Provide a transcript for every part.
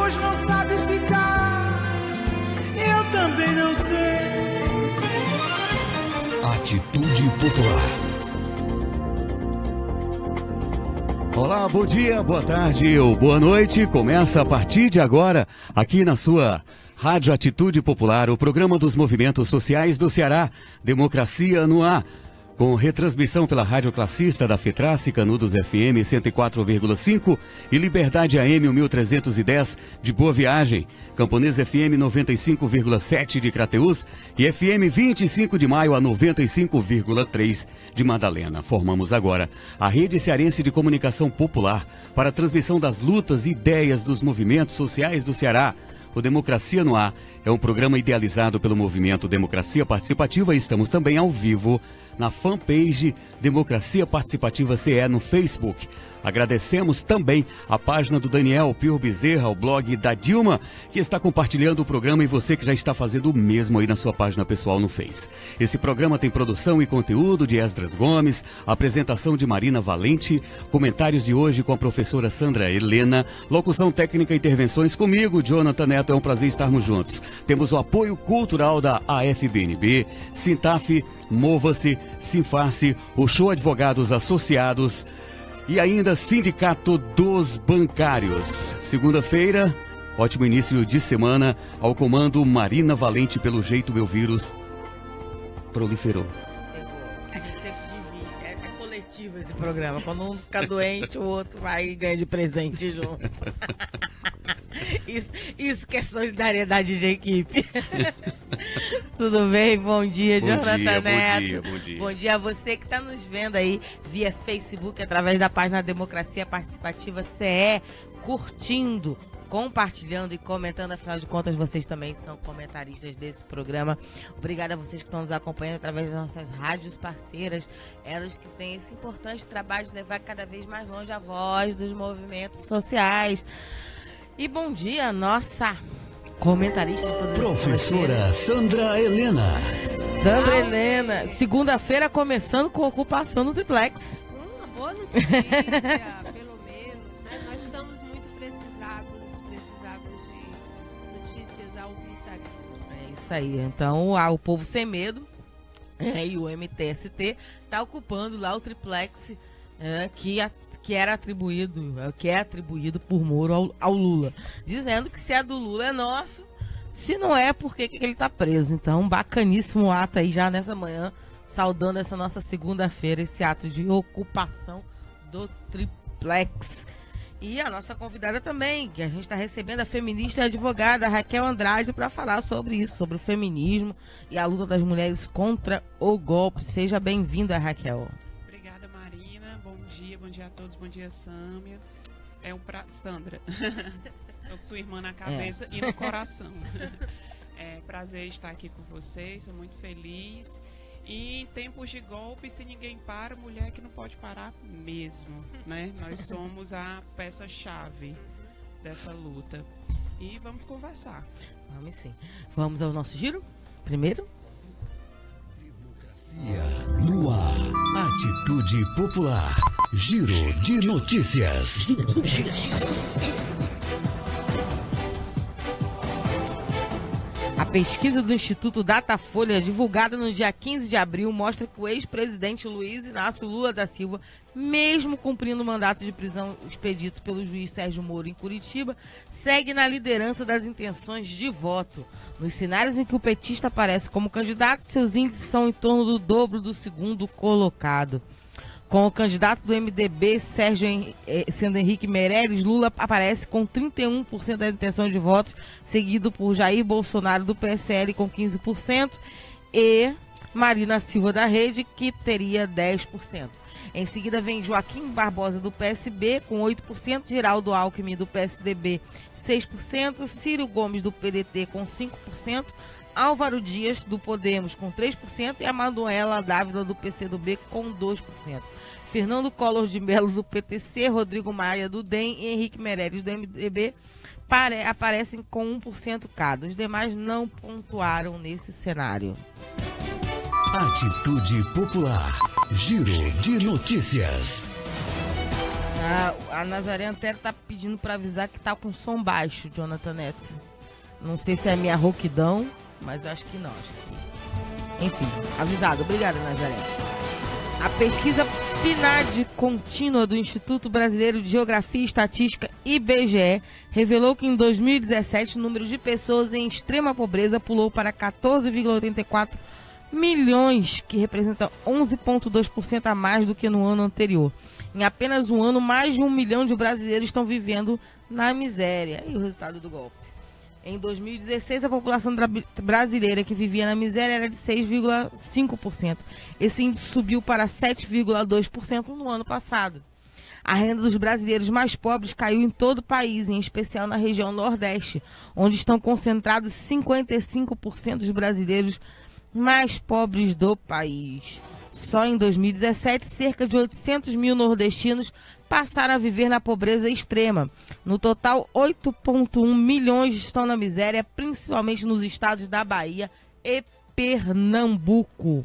pois não sabes ficar. Eu também não sei. Atitude Popular. Olá, bom dia, boa tarde ou boa noite. Começa a partir de agora, aqui na sua Rádio Atitude Popular, o programa dos movimentos sociais do Ceará, Democracia no Ar, com retransmissão pela Rádio Classista da FETRACE, Canudos FM 104,5 e Liberdade AM 1310 de Boa Viagem, Camponês FM 95,7 de Crateús e FM 25 de Maio a 95,3 de Madalena. Formamos agora a Rede Cearense de Comunicação Popular para a transmissão das lutas e ideias dos movimentos sociais do Ceará. O Democracia no Ar é um programa idealizado pelo movimento Democracia Participativa e estamos também ao vivo na fanpage Democracia Participativa CE no Facebook. Agradecemos também a página do Daniel Pio Bezerra, o blog da Dilma, que está compartilhando o programa, e você que já está fazendo o mesmo aí na sua página pessoal no Face. Esse programa tem produção e conteúdo de Esdras Gomes, apresentação de Marina Valente, comentários de hoje com a professora Sandra Helena, locução técnica e intervenções comigo, Jonathan Neto. É um prazer estarmos juntos. Temos o apoio cultural da AFBNB, Sintaf, Mova-se, Sinfarce, o Show Advogados Associados e ainda Sindicato dos Bancários. Segunda-feira, ótimo início de semana, ao comando Marina Valente. Pelo jeito, meu vírus proliferou. A gente sempre divide, é coletivo esse programa. Quando um fica doente, o outro vai e ganha de presente junto. Isso que é solidariedade de equipe. Tudo bem? Bom dia, Jonathan Neto. Bom dia. Bom dia a você que está nos vendo aí via Facebook, através da página Democracia Participativa CE, curtindo, compartilhando e comentando. Afinal de contas, vocês também são comentaristas desse programa. Obrigada a vocês que estão nos acompanhando através das nossas rádios parceiras, elas que têm esse importante trabalho de levar cada vez mais longe a voz dos movimentos sociais. E bom dia, nossa comentarista de todas as Professora Sandra Helena. Sandra Helena, segunda-feira começando com ocupação no triplex. Uma boa notícia, pelo menos, né? Nós estamos muito precisados de notícias alvissareiras. É isso aí, então o Povo Sem Medo e o MTST tá ocupando lá o triplex que é atribuído por Moro ao Lula, dizendo que se é do Lula é nosso, se não é, por que ele tá preso. Então, bacaníssimo ato aí já nessa manhã, saudando essa nossa segunda-feira, esse ato de ocupação do triplex. E a nossa convidada também, que a gente está recebendo, a feminista e advogada Raquel Andrade, para falar sobre isso, sobre o feminismo e a luta das mulheres contra o golpe. Seja bem-vinda, Raquel. Bom dia a todos, bom dia, Sâmia. Sandra. Tô com sua irmã na cabeça e no coração. É prazer estar aqui com vocês, sou muito feliz. E em tempos de golpe, se ninguém para, mulher que não pode parar mesmo, né? Nós somos a peça-chave dessa luta. E vamos conversar. Vamos sim. Vamos ao nosso giro? Primeiro? No ar, Atitude Popular, Giro de Notícias. A pesquisa do Instituto Datafolha, divulgada no dia 15 de abril, mostra que o ex-presidente Luiz Inácio Lula da Silva, mesmo cumprindo o mandato de prisão expedito pelo juiz Sérgio Moro em Curitiba, segue na liderança das intenções de voto. Nos cenários em que o petista aparece como candidato, seus índices são em torno do dobro do segundo colocado. Com o candidato do MDB, Sendo Henrique Meirelles, Lula aparece com 31% da intenção de votos, seguido por Jair Bolsonaro do PSL com 15% e Marina Silva da Rede, que teria 10%. Em seguida vem Joaquim Barbosa do PSB com 8%, Geraldo Alckmin do PSDB 6%, Ciro Gomes do PDT com 5%, Álvaro Dias do Podemos com 3% e a Manuela Dávila do PCdoB com 2%. Fernando Collor de Mello do PTC, Rodrigo Maia do DEM e Henrique Meirelles do MDB aparecem com 1% cada. Os demais não pontuaram nesse cenário. Atitude Popular, Giro de Notícias. A Nazaré Antero tá pedindo para avisar que tá com som baixo, Jonathan Neto. Não sei se é a minha rouquidão, mas acho que não. Enfim, avisado. Obrigada, Nazaré. A pesquisa PNAD contínua do Instituto Brasileiro de Geografia e Estatística, IBGE, revelou que em 2017 o número de pessoas em extrema pobreza pulou para 14,84 milhões, que representa 11,2% a mais do que no ano anterior. Em apenas um ano, mais de 1 milhão de brasileiros estão vivendo na miséria. E o resultado do golpe? Em 2016, a população brasileira que vivia na miséria era de 6,5%. Esse índice subiu para 7,2% no ano passado. A renda dos brasileiros mais pobres caiu em todo o país, em especial na região Nordeste, onde estão concentrados 55% dos brasileiros mais pobres do país. Só em 2017, cerca de 800 mil nordestinos passaram a viver na pobreza extrema. No total, 8,1 milhões estão na miséria, principalmente nos estados da Bahia e Pernambuco.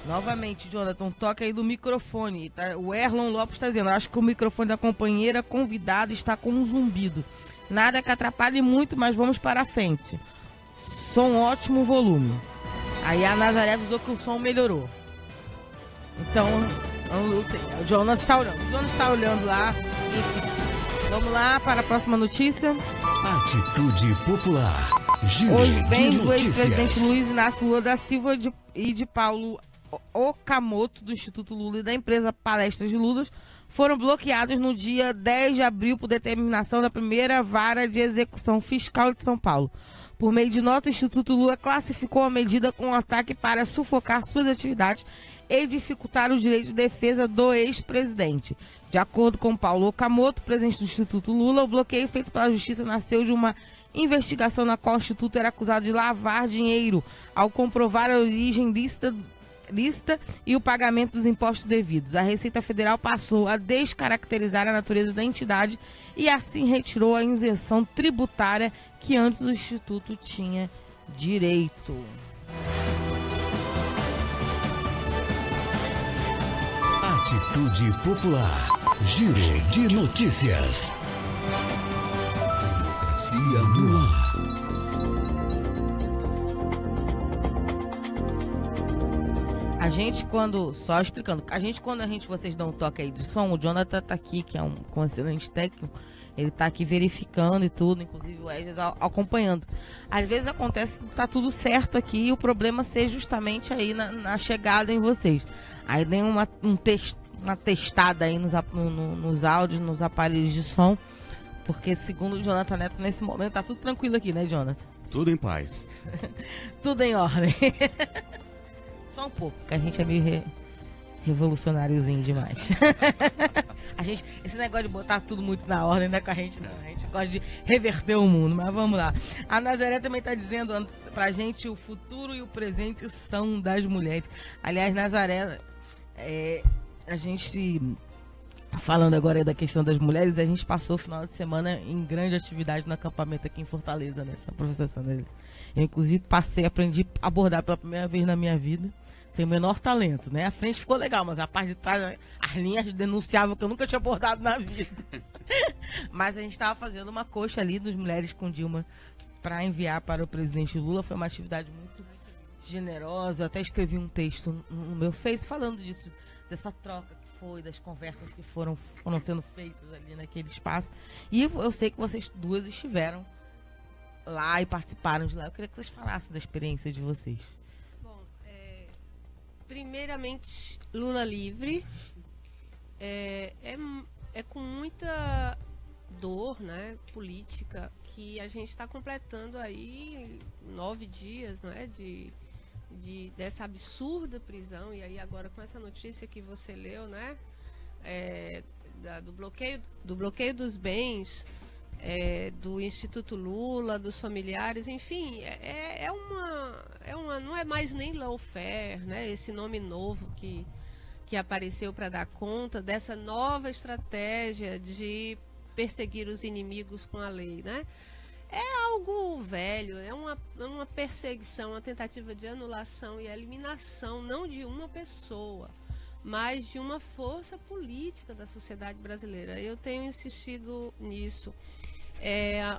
Novamente, Jonathan, toca aí do microfone. Tá? O Erlon Lopes está dizendo, acho que o microfone da companheira convidada está com um zumbido. Nada que atrapalhe muito, mas vamos para a frente. Som ótimo, volume. Aí a Nazaré avisou que o som melhorou. Então, eu sei, o Jonas está olhando. O Jonas está olhando lá. Enfim, vamos lá para a próxima notícia. Atitude Popular. Giro Os bens de do ex-presidente notícias. Luiz Inácio Lula da Silva e de Paulo Okamoto, do Instituto Lula e da empresa Palestras de Lula, foram bloqueados no dia 10 de abril por determinação da primeira vara de execução fiscal de São Paulo. Por meio de nota, o Instituto Lula classificou a medida como um ataque para sufocar suas atividades e dificultar o direito de defesa do ex-presidente. De acordo com Paulo Okamoto, presidente do Instituto Lula, o bloqueio feito pela Justiça nasceu de uma investigação na qual o Instituto era acusado de lavar dinheiro ao comprovar a origem lícita e o pagamento dos impostos devidos. A Receita Federal passou a descaracterizar a natureza da entidade e assim retirou a isenção tributária que antes o Instituto tinha direito. Atitude Popular. Giro de notícias. Democracia no ar. A gente só explicando, vocês dão um toque aí de som, o Jonathan tá aqui, que é um excelente técnico, ele tá aqui verificando e tudo, inclusive o Edges acompanhando. Às vezes acontece, tá tudo certo aqui e o problema ser justamente aí na chegada em vocês. Aí tem uma testada aí nos áudios, nos aparelhos de som, porque segundo o Jonathan Neto, nesse momento tá tudo tranquilo aqui, né, Jonathan? Tudo em paz. Tudo em ordem. Só um pouco, que a gente é meio revolucionáriozinho demais. Esse negócio de botar tudo muito na ordem não é com a gente, não. A gente gosta de reverter o mundo, mas vamos lá. A Nazaré também está dizendo pra gente o futuro e o presente são das mulheres. Aliás, Nazaré, a gente, falando agora da questão das mulheres, a gente passou o final de semana em grande atividade no acampamento aqui em Fortaleza, né, professora Sandra? Eu, inclusive, aprendi a abordar pela primeira vez na minha vida, sem o menor talento, né? A frente ficou legal, mas a parte de trás, as linhas denunciavam que eu nunca tinha abordado na vida. Mas a gente estava fazendo uma coxa ali dos Mulheres com Dilma para enviar para o presidente Lula. Foi uma atividade muito generosa. Eu até escrevi um texto no meu Face falando disso, dessa troca que foi, das conversas que foram sendo feitas ali naquele espaço. E eu sei que vocês duas estiveram lá e participaram de lá. Eu queria que vocês falassem da experiência de vocês. Bom, primeiramente, Lula livre. É com muita dor, né, política, que a gente está completando aí 9 dias, não é, dessa absurda prisão. E aí agora com essa notícia que você leu, né, do bloqueio dos bens, do Instituto Lula, dos familiares, enfim, não é mais nem lawfare, né, esse nome novo que apareceu para dar conta dessa nova estratégia de perseguir os inimigos com a lei, né? É algo velho, é uma perseguição, uma tentativa de anulação e eliminação, não de uma pessoa, mas de uma força política da sociedade brasileira. Eu tenho insistido nisso.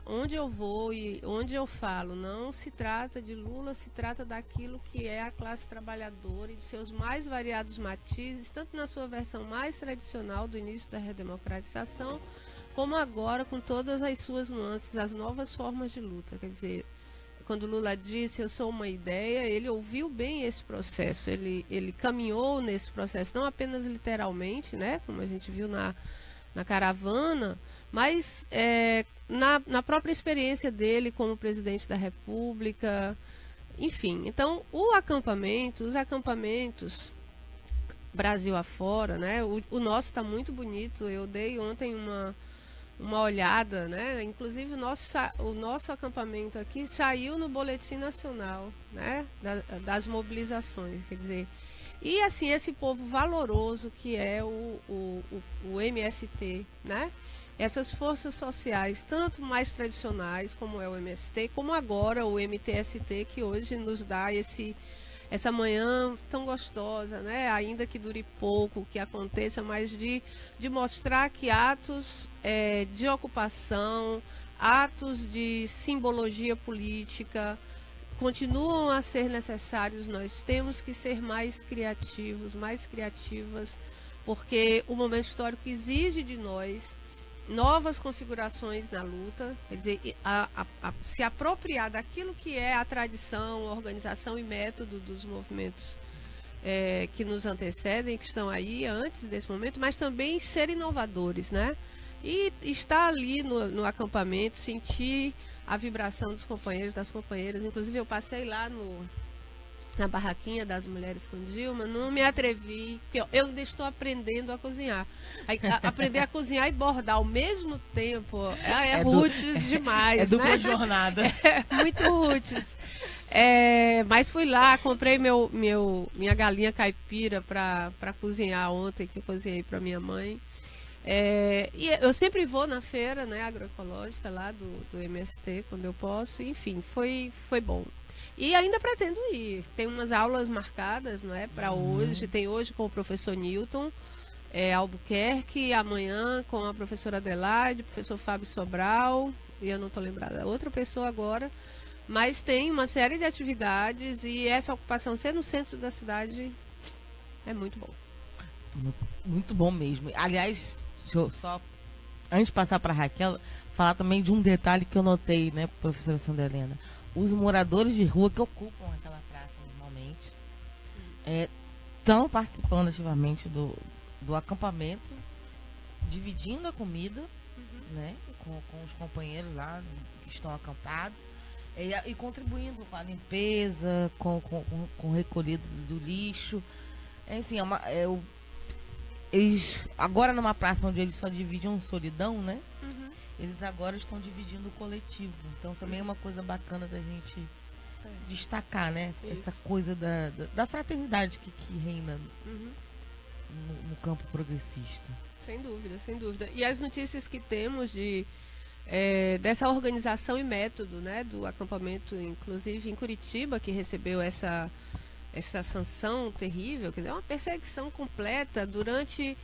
Onde eu vou e onde eu falo, não se trata de Lula, se trata daquilo que é a classe trabalhadora e de seus mais variados matizes, tanto na sua versão mais tradicional do início da redemocratização, como agora com todas as suas nuances, as novas formas de luta. Quer dizer, quando Lula disse eu sou uma ideia, ele ouviu bem esse processo, ele caminhou nesse processo, não apenas literalmente, né, como a gente viu na caravana, mas na própria experiência dele como presidente da República, enfim. Então, os acampamentos Brasil afora, né? O nosso está muito bonito. Eu dei ontem uma olhada, né? Inclusive o nosso acampamento aqui saiu no Boletim Nacional, né? Das mobilizações, quer dizer. E assim, esse povo valoroso que é o MST, né? Essas forças sociais, tanto mais tradicionais, como é o MST, como agora o MTST, que hoje nos dá essa manhã tão gostosa, né? Ainda que dure pouco, que aconteça, mas de mostrar que atos de ocupação, atos de simbologia política, continuam a ser necessários. Nós temos que ser mais criativos, mais criativas, porque o momento histórico exige de nós novas configurações na luta, quer dizer, se apropriar daquilo que é a tradição, a organização e método dos movimentos que nos antecedem, que estão aí antes desse momento, mas também ser inovadores, né? E estar ali no acampamento, sentir a vibração dos companheiros, das companheiras. Inclusive eu passei lá na barraquinha das mulheres com Dilma, não me atrevi, porque eu ainda estou aprendendo a cozinhar. Aprender a cozinhar e bordar ao mesmo tempo roots demais. É dupla né? jornada. Muito roots. Mas fui lá, comprei minha galinha caipira para cozinhar ontem, que eu cozinhei para minha mãe. E eu sempre vou na feira, né, agroecológica lá do MST, quando eu posso. Enfim, foi bom. E ainda pretendo ir. Tem umas aulas marcadas, não é, para hoje. Tem hoje com o professor Newton Albuquerque, amanhã com a professora Adelaide, professor Fábio Sobral, e eu não estou lembrada, outra pessoa agora. Mas tem uma série de atividades e essa ocupação ser no centro da cidade é muito bom. Muito, muito bom mesmo. Aliás, deixa eu só, antes de passar para a Raquel, falar também de um detalhe que eu notei, né, professora Sandra Helena. Os moradores de rua que ocupam aquela praça normalmente estão participando ativamente do acampamento, dividindo a comida, né, com os companheiros lá que estão acampados e contribuindo com a limpeza, com o recolhido do lixo. Enfim, eles agora numa praça onde eles só dividiam solidão, né? Eles agora estão dividindo o coletivo. Então também é uma coisa bacana da gente destacar, né? Essa coisa da fraternidade que reina no campo progressista. Sem dúvida, sem dúvida. E as notícias que temos dessa organização e método, né, do acampamento, inclusive em Curitiba, que recebeu essa sanção terrível, quer dizer, uma perseguição completa durante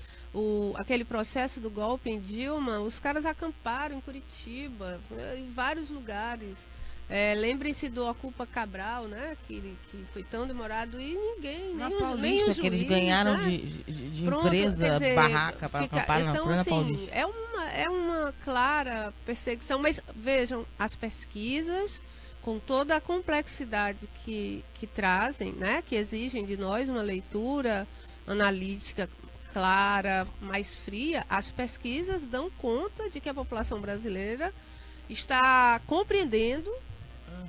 aquele processo do golpe em Dilma. Os caras acamparam em Curitiba, em vários lugares. Lembrem-se do Ocupa Cabral, né, que foi tão demorado, e ninguém, na nem Paulista, os que eles juízes, ganharam né? de Pronto, empresa, quer dizer, barraca para acampar então, na assim, Paulista. É uma clara perseguição, mas vejam, as pesquisas, com toda a complexidade que trazem, né, que exigem de nós uma leitura analítica clara, mais fria, as pesquisas dão conta de que a população brasileira está compreendendo,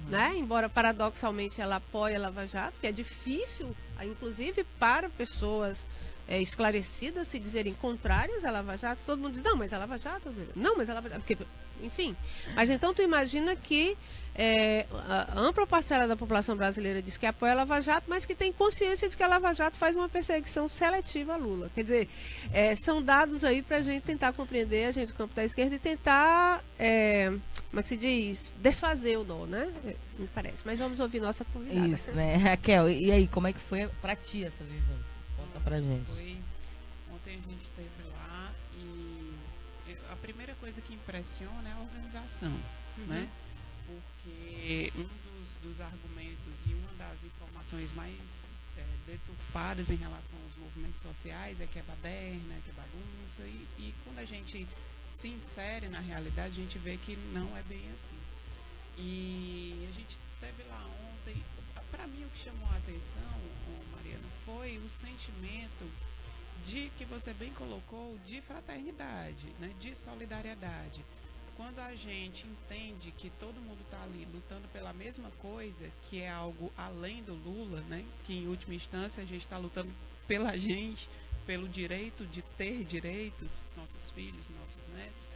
né, embora paradoxalmente ela apoie a Lava Jato, que é difícil, inclusive para pessoas esclarecidas se dizerem contrárias à Lava Jato. Todo mundo diz, não, mas a Lava Jato, não, mas a Lava Jato, porque, enfim. Mas então tu imagina que a ampla parcela da população brasileira diz que apoia a Lava Jato, mas que tem consciência de que a Lava Jato faz uma perseguição seletiva a Lula. Quer dizer, são dados aí para a gente tentar compreender, a gente do campo da esquerda, e tentar, como é que se diz, desfazer o nó, né? Me parece. Mas vamos ouvir nossa convidada. Isso, né? Raquel, e aí, como é que foi pra ti essa vivência? Conta pra gente. Foi a gente esteve lá e a primeira coisa que impressiona é a organização, né? Porque um dos argumentos e uma das informações mais deturpadas em relação aos movimentos sociais é que é baderna, que é bagunça, e quando a gente se insere na realidade, a gente vê que não é bem assim. E a gente esteve lá ontem. Para mim, o que chamou a atenção, Mariana, foi o sentimento de, que você bem colocou, de fraternidade, né, de solidariedade. Quando a gente entende que todo mundo está ali lutando pela mesma coisa, que é algo além do Lula, né, que em última instância a gente está lutando pela gente, pelo direito de ter direitos, nossos filhos, nossos netos,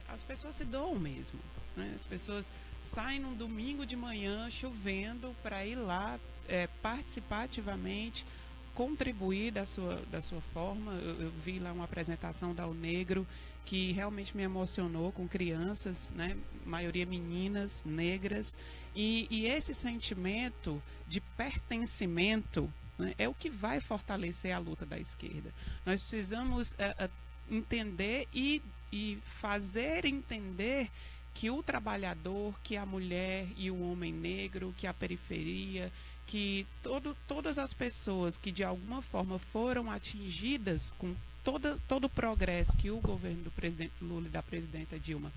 as pessoas se doam mesmo, né? As pessoas saem num domingo de manhã chovendo para ir lá participar ativamente, contribuir da sua forma. Eu vi lá uma apresentação da O Negro que realmente me emocionou, com crianças, né, maioria meninas, negras, e esse sentimento de pertencimento, né, é o que vai fortalecer a luta da esquerda. Nós precisamos entender e fazer entender que o trabalhador, que a mulher e o homem negro, que a periferia, que todas as pessoas que de alguma forma foram atingidas com todo o progresso que o governo do presidente Lula e da presidenta Dilma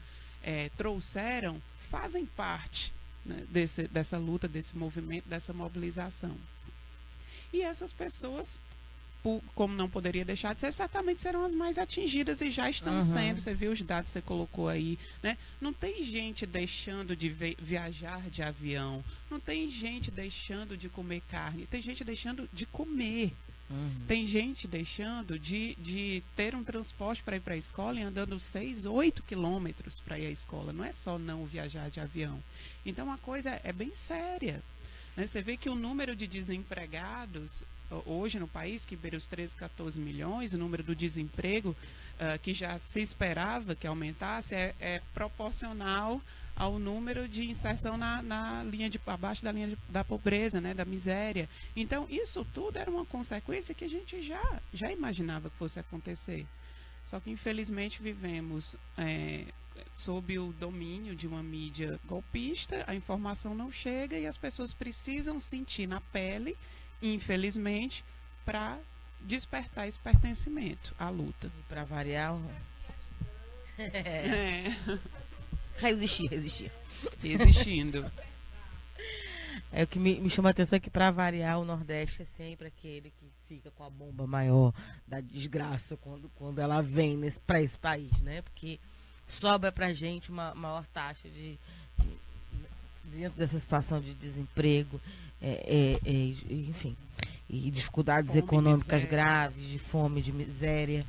trouxeram, fazem parte, né, dessa luta, desse movimento, dessa mobilização. E essas pessoas, como não poderia deixar de ser, certamente serão as mais atingidas e já estão sendo. Você viu os dados que você colocou aí, né? Não tem gente deixando de viajar de avião, não tem gente deixando de comer carne, tem gente deixando de comer. Tem gente deixando de ter um transporte para ir para a escola e andando 6, 8 quilômetros para ir à escola. Não é só não viajar de avião. Então a coisa é bem séria, né? Você vê que o número de desempregados hoje no país, que beira os 13, 14 milhões, o número do desemprego, que já se esperava que aumentasse, é proporcional ao número de inserção na linha abaixo da linha da pobreza, né, da miséria. Então, isso tudo era uma consequência que a gente já imaginava que fosse acontecer. Só que, infelizmente, vivemos sob o domínio de uma mídia golpista, a informação não chega e as pessoas precisam sentir na pele, infelizmente, para despertar esse pertencimento à luta. Para variar. Resistir. Resistindo. O que me chama a atenção é que, para variar, o Nordeste é sempre aquele que fica com a bomba maior da desgraça quando ela vem para esse país, né? Porque sobra pra gente uma maior taxa dentro dessa situação de desemprego, enfim, e dificuldades fome, econômicas miséria. graves, de fome, de miséria.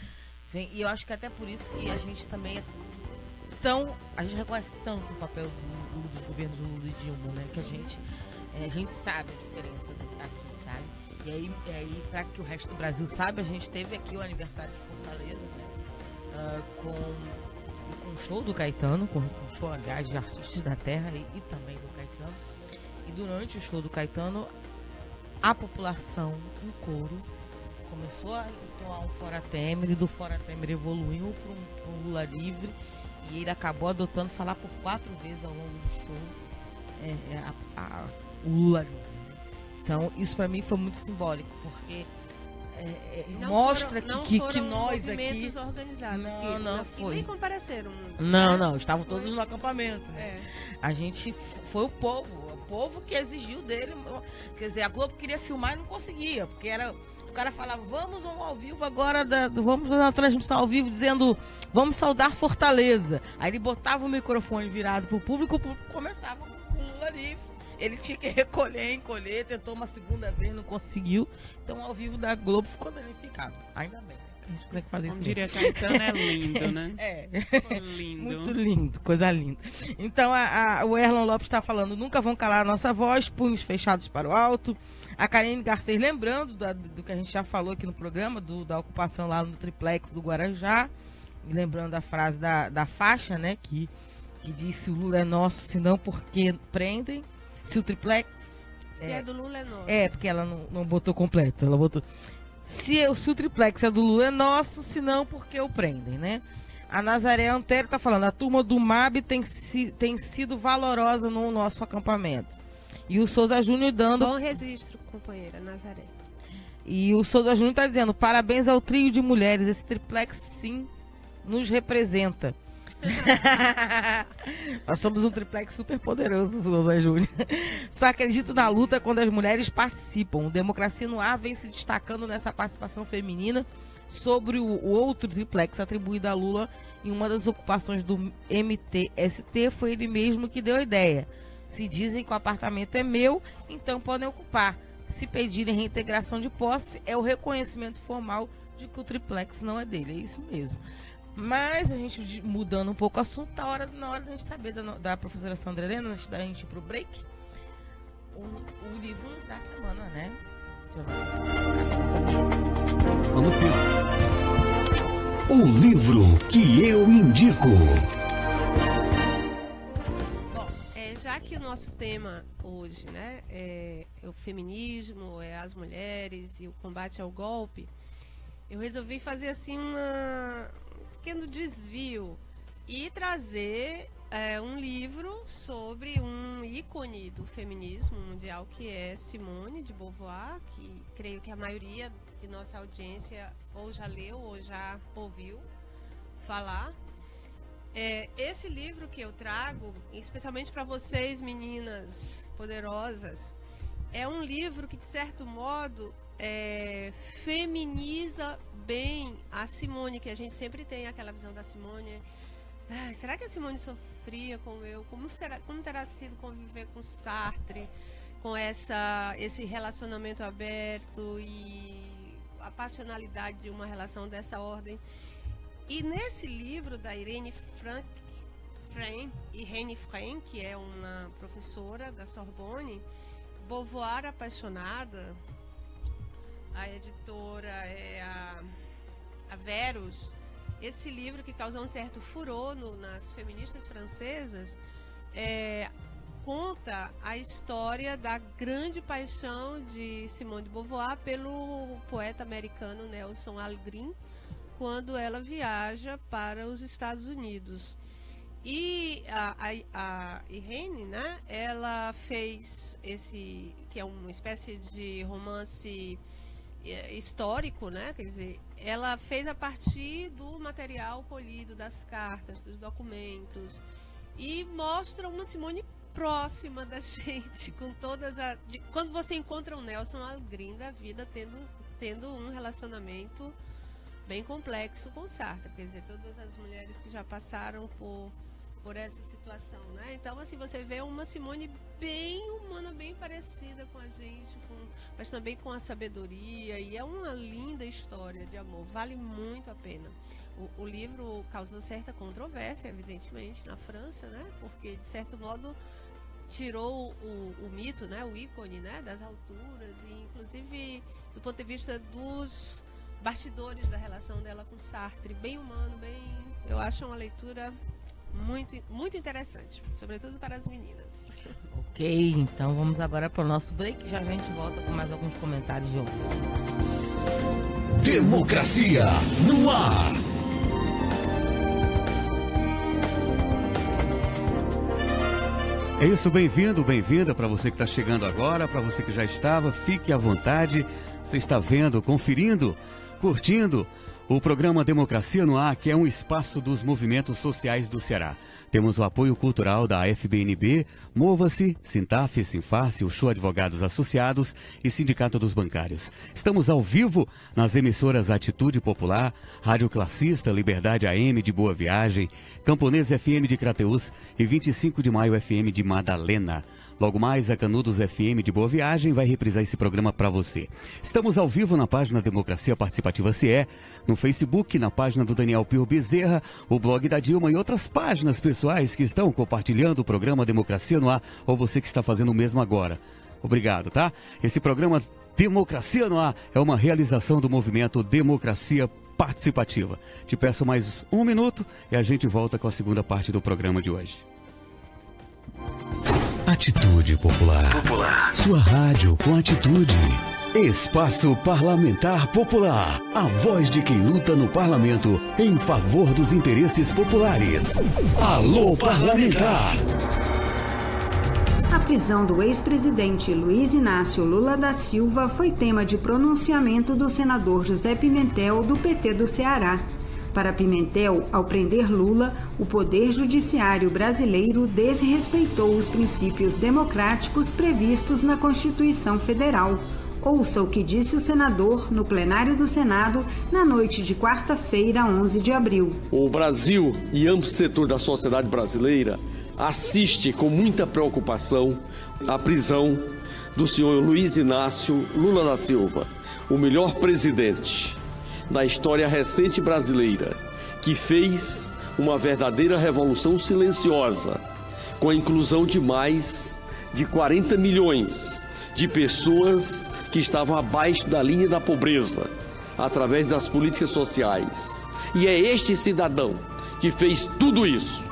E eu acho que até por isso que a gente também a gente reconhece tanto o papel dos governos do Lula e Dilma, né? Que a gente sabe a diferença aqui, sabe? E aí para que o resto do Brasil saiba, a gente teve aqui o aniversário de Fortaleza, né? Com o show do Caetano, com o show, aliás, de artistas da terra e também do Caetano. E durante o show do Caetano, a população, em coro, começou a entoar um Fora Temer, e do Fora Temer evoluiu para um Lula livre, e ele acabou adotando falar por 4 vezes ao longo do show o Lula livre. Então, isso para mim foi muito simbólico, porque mostra que nós aqui... movimentos organizados. Não foi. E nem compareceram. Não, estavam todos no acampamento, né? A gente foi o povo que exigiu dele. Quer dizer, a Globo queria filmar e não conseguia, porque o cara falava, vamos ao vivo agora, vamos na transmissão ao vivo, dizendo, vamos saudar Fortaleza. Aí ele botava o microfone virado pro público, o público começava com o Lula livre. Ele tinha que encolher, tentou uma segunda vez, não conseguiu. Então, ao vivo da Globo ficou danificado. Ainda bem, né? A gente consegue fazer isso. Como diria Caetano, é lindo, né? Lindo. Muito lindo, coisa linda. Então, o Erlon Lopes está falando, nunca vão calar a nossa voz, punhos fechados para o alto. A Karine Garcês, lembrando do que a gente já falou aqui no programa, da ocupação lá no triplex do Guarujá, e lembrando a frase da faixa, né, que disse, o Lula é nosso, senão porque prendem. Se o triplex... Se é do Lula, é nosso. Porque ela não botou completo. Ela botou... se o triplex é do Lula é nosso, se não, porque o prendem, né? A Nazaré Antero está falando, a turma do MAB tem sido valorosa no nosso acampamento. E o Souza Júnior dando... Bom registro, companheira Nazaré. E o Souza Júnior está dizendo, parabéns ao trio de mulheres, esse triplex sim nos representa. Nós somos um triplex super poderoso, Souza Júnior. Só acredito na luta quando as mulheres participam. O Democracia no Ar vem se destacando nessa participação feminina sobre o outro triplex atribuído a Lula em uma das ocupações do MTST. Foi ele mesmo que deu a ideia. Se dizem que o apartamento é meu, então podem ocupar. Se pedirem reintegração de posse, é o reconhecimento formal de que o triplex não é dele. É isso mesmo. Mas a gente mudando um pouco o assunto, na hora da gente saber da professora Sandra Helena, antes da gente ir pro break, o livro da semana, né? Vamos sim. O livro que eu indico. Bom, já que o nosso tema hoje, né, é o feminismo, é as mulheres e o combate ao golpe, eu resolvi fazer assim um pequeno desvio e trazer um livro sobre um ícone do feminismo mundial, que é Simone de Beauvoir, que creio que a maioria de nossa audiência ou já leu ou já ouviu falar. Esse livro que eu trago, especialmente para vocês, meninas poderosas, é um livro que, de certo modo, feminiza bem a Simone, que a gente sempre tem aquela visão da Simone. Será que a Simone sofria como eu? Como terá sido conviver com Sartre, com esse relacionamento aberto e a passionalidade de uma relação dessa ordem? E nesse livro da Irene Frame, que é uma professora da Sorbonne, Beauvoir Apaixonada, a editora é a Verus. Esse livro, que causou um certo furor nas feministas francesas, conta a história da grande paixão de Simone de Beauvoir pelo poeta americano Nelson Algren, quando ela viaja para os Estados Unidos. E a Irene, né, ela fez esse, que é uma espécie de romance histórico, né, quer dizer, ela fez a partir do material polido, das cartas, dos documentos, e mostra uma Simone próxima da gente, com todas quando você encontra um Nelson Algren da vida tendo um relacionamento bem complexo com Sartre, quer dizer, todas as mulheres que já passaram por essa situação, né? Então, assim, você vê uma Simone bem humana, bem parecida com a gente, mas também com a sabedoria, e é uma linda história de amor, vale muito a pena. O livro causou certa controvérsia, evidentemente, na França, né? Porque, de certo modo, tirou o mito, né? O ícone, né? Das alturas, e inclusive do ponto de vista dos bastidores da relação dela com Sartre, bem humano, eu acho uma leitura muito, muito interessante, sobretudo para as meninas. Ok, então vamos agora para o nosso break, já a gente volta com mais alguns comentários de ouvinte. Democracia no ar. É isso, bem-vindo, bem-vinda para você que está chegando agora, para você que já estava, fique à vontade. Você está vendo, conferindo, curtindo o programa Democracia no Ar, que é um espaço dos movimentos sociais do Ceará. Temos o apoio cultural da FBNB, Mova-se, Sintaf, Sinfarce, o Show Advogados Associados e Sindicato dos Bancários. Estamos ao vivo nas emissoras Atitude Popular, Rádio Classista, Liberdade AM de Boa Viagem, Camponês FM de Crateús e 25 de Maio FM de Madalena. Logo mais, a Canudos FM de Boa Viagem vai reprisar esse programa para você. Estamos ao vivo na página Democracia Participativa CE, no Facebook, na página do Daniel Pio Bezerra, o blog da Dilma e outras páginas pessoais que estão compartilhando o programa Democracia no Ar, ou você que está fazendo o mesmo agora. Obrigado, tá? Esse programa Democracia no Ar é uma realização do movimento Democracia Participativa. Te peço mais um minuto e a gente volta com a segunda parte do programa de hoje. Atitude Popular. Sua rádio com atitude. Espaço Parlamentar Popular. A voz de quem luta no parlamento em favor dos interesses populares. Alô, parlamentar! A prisão do ex-presidente Luiz Inácio Lula da Silva foi tema de pronunciamento do senador José Pimentel, do PT do Ceará. Para Pimentel, ao prender Lula, o Poder Judiciário brasileiro desrespeitou os princípios democráticos previstos na Constituição Federal. Ouça o que disse o senador no plenário do Senado na noite de quarta-feira, 11 de abril. O Brasil e amplo setor da sociedade brasileira assiste com muita preocupação a prisão do senhor Luiz Inácio Lula da Silva, o melhor presidente da história recente brasileira, que fez uma verdadeira revolução silenciosa, com a inclusão de mais de 40 milhões de pessoas que estavam abaixo da linha da pobreza, através das políticas sociais. E é este cidadão que fez tudo isso,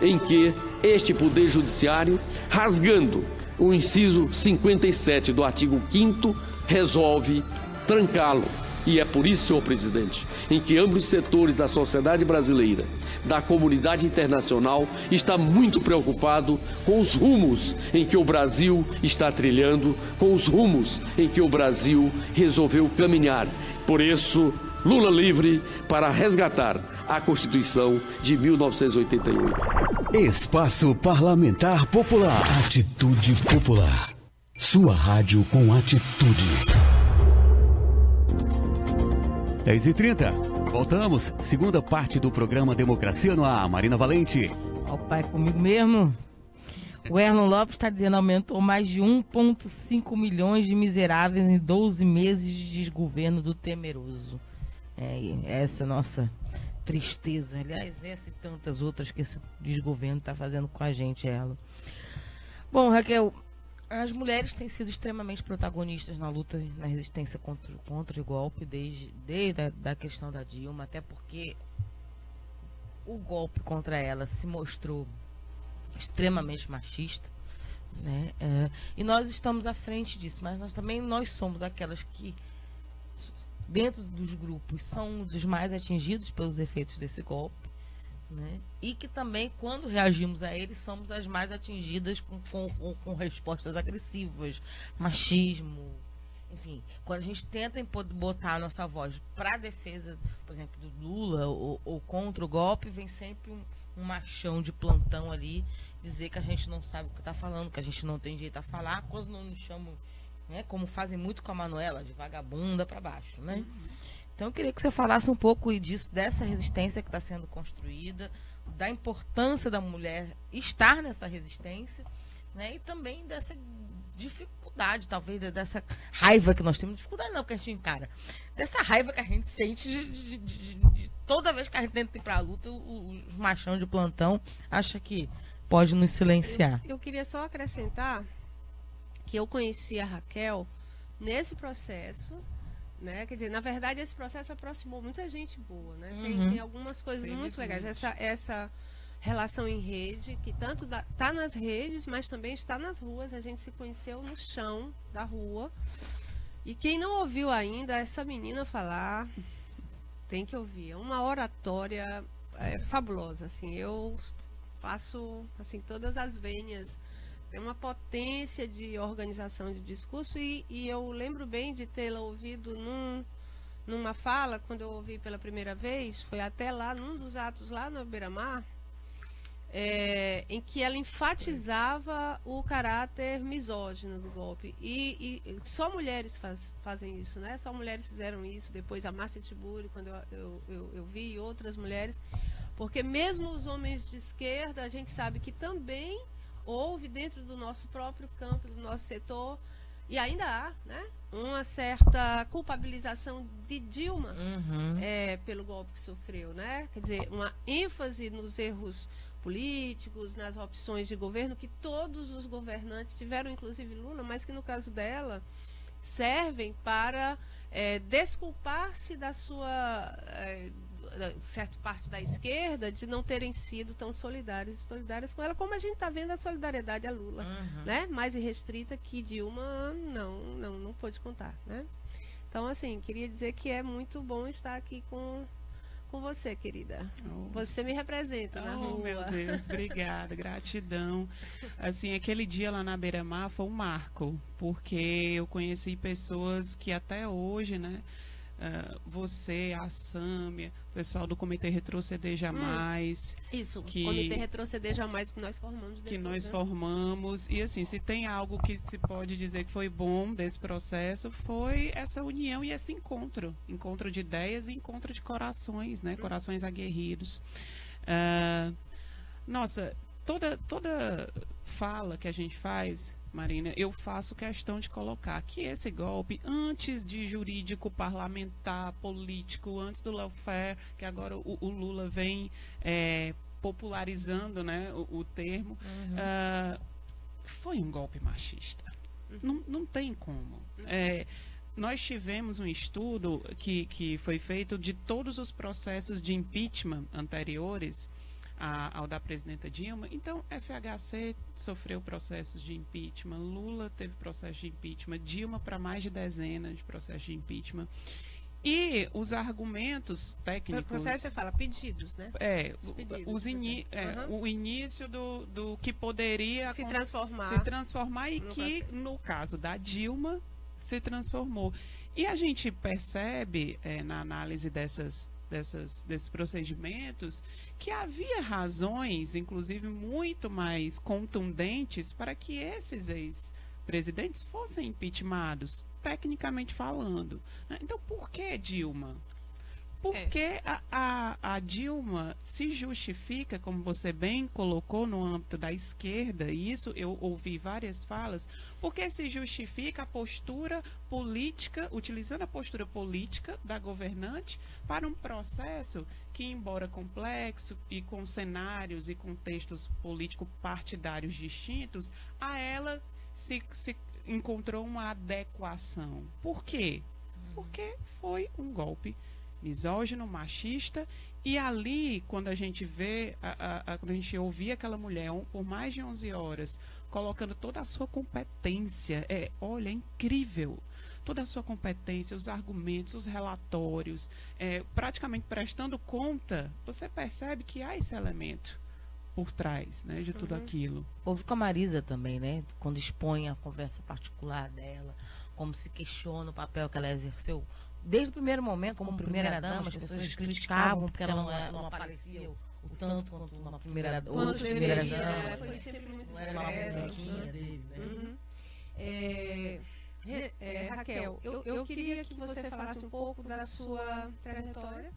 em que este Poder Judiciário, rasgando o inciso 57 do artigo 5º, resolve trancá-lo. E é por isso, senhor presidente, em que ambos os setores da sociedade brasileira, da comunidade internacional, está muito preocupado com os rumos em que o Brasil está trilhando, com os rumos em que o Brasil resolveu caminhar. Por isso, Lula livre para resgatar a Constituição de 1988. Espaço Parlamentar Popular. Atitude Popular. Sua rádio com atitude. 10h30. Voltamos. Segunda parte do programa Democracia no Ar. Marina Valente. Ó, pai, comigo mesmo. O Erlon Lopes está dizendo aumentou mais de 1,5 milhões de miseráveis em 12 meses de desgoverno do Temeroso. Essa nossa tristeza. Aliás, essa e tantas outras que esse desgoverno está fazendo com a gente, Erlon. Bom, Raquel, as mulheres têm sido extremamente protagonistas na luta, na resistência contra o golpe, desde a questão da Dilma, até porque o golpe contra ela se mostrou extremamente machista, né? E nós estamos à frente disso, mas nós somos aquelas que, dentro dos grupos, são dos mais atingidos pelos efeitos desse golpe, né? E que também, quando reagimos a ele, somos as mais atingidas com respostas agressivas, machismo, enfim. Quando a gente tenta botar a nossa voz para a defesa, por exemplo, do Lula ou contra o golpe, vem sempre um machão de plantão ali dizer que a gente não sabe o que está falando, que a gente não tem jeito a falar, quando não nos chamam, né, como fazem muito com a Manuela, de vagabunda para baixo, né? Então eu queria que você falasse um pouco disso, dessa resistência que está sendo construída, da importância da mulher estar nessa resistência, né? E também dessa dificuldade, talvez, dessa raiva que nós temos. Dificuldade não, que a gente encara. Dessa raiva que a gente sente de toda vez que a gente tenta ir para a luta, o machão de plantão acha que pode nos silenciar. Eu queria só acrescentar que eu conheci a Raquel nesse processo, né? Quer dizer, na verdade, esse processo aproximou muita gente boa, né? Tem algumas coisas muito legais. Essa relação em rede, que tanto está nas redes, mas também está nas ruas. A gente se conheceu no chão da rua. E quem não ouviu ainda essa menina falar, tem que ouvir. É uma oratória fabulosa, assim. Eu faço, assim, todas as vênias. Tem uma potência de organização de discurso e eu lembro bem de tê-la ouvido numa fala, quando eu ouvi pela primeira vez, foi até lá, num dos atos lá na Beira-Mar, em que ela enfatizava o caráter misógino do golpe. E só mulheres fazem isso, né? Só mulheres fizeram isso, depois a Márcia Tiburi, quando eu vi, e outras mulheres, porque mesmo os homens de esquerda, a gente sabe que também houve dentro do nosso próprio campo, do nosso setor, e ainda há, né, uma certa culpabilização de Dilma pelo golpe que sofreu, né? Quer dizer, uma ênfase nos erros políticos, nas opções de governo que todos os governantes tiveram, inclusive Lula, mas que no caso dela servem para desculpar-se da sua certa parte da esquerda de não terem sido tão solidárias com ela, como a gente está vendo a solidariedade a Lula, né? Mais irrestrita que Dilma não pôde contar, né? Então, assim, queria dizer que é muito bom estar aqui com você, querida. Você me representa na rua. Meu Deus, obrigada, gratidão. Assim, aquele dia lá na Beira-Mar foi um marco, porque eu conheci pessoas que até hoje, né, você, a Sâmia, o pessoal do Comitê Retroceder Jamais. Isso, o Comitê Retroceder Jamais que nós formamos depois, que nós formamos. E assim, se tem algo que se pode dizer que foi bom desse processo, foi essa união e esse encontro de ideias e encontro de corações, né? Corações aguerridos. Nossa, toda fala que a gente faz, Marina, eu faço questão de colocar que esse golpe, antes de jurídico, parlamentar, político, antes do lawfare, que agora o Lula vem popularizando, né, o termo, foi um golpe machista. Não tem como. Nós tivemos um estudo que foi feito de todos os processos de impeachment anteriores ao da presidenta Dilma. Então, FHC sofreu processos de impeachment, Lula teve processo de impeachment, Dilma para mais de dezenas de processos de impeachment. E os argumentos técnicos... O processo, você fala pedidos, né? O início do que poderia se transformar e que, no caso da Dilma, se transformou. E a gente percebe, na análise desses procedimentos, que havia razões, inclusive muito mais contundentes, para que esses ex-presidentes fossem impeachmentados, tecnicamente falando. Então, por que Dilma? Porque a Dilma se justifica, como você bem colocou, no âmbito da esquerda, e isso eu ouvi várias falas, porque se justifica a postura política, utilizando a postura política da governante para um processo que, embora complexo e com cenários e contextos político-partidários distintos, a ela se encontrou uma adequação. Por quê? Porque foi um golpe misógino, machista, e ali, quando a gente vê, quando a gente ouvia aquela mulher por mais de 11 horas, colocando toda a sua competência, olha, é incrível, toda a sua competência, os argumentos, os relatórios, praticamente prestando conta, você percebe que há esse elemento por trás, né, de tudo aquilo. Houve com a Marisa também, né, quando expõe a conversa particular dela, como se questiona o papel que ela exerceu desde o primeiro momento, como primeira-dama, as pessoas criticavam porque ela não aparecia o tanto quanto uma primeira-dama. Foi sempre muito discreta. Raquel, eu queria que você falasse um pouco da sua trajetória,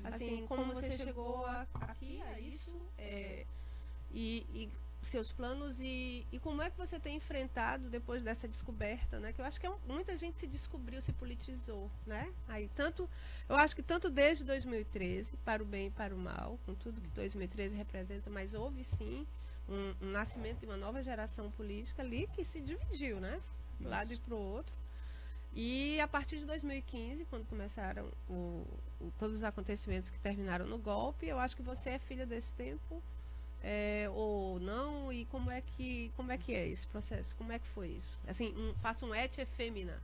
assim, como você chegou aqui a isso, e seus planos e como é que você tem enfrentado depois dessa descoberta, né? Que eu acho que muita gente se descobriu, se politizou, né? Aí eu acho que tanto desde 2013, para o bem e para o mal, com tudo que 2013 representa, mas houve sim um nascimento de uma nova geração política ali que se dividiu, né? De um lado e para o outro. E a partir de 2015, quando começaram todos os acontecimentos que terminaram no golpe, eu acho que você é filha desse tempo. Ou não, e como é que é esse processo? Como é que foi isso? Assim, faça um et efêmina.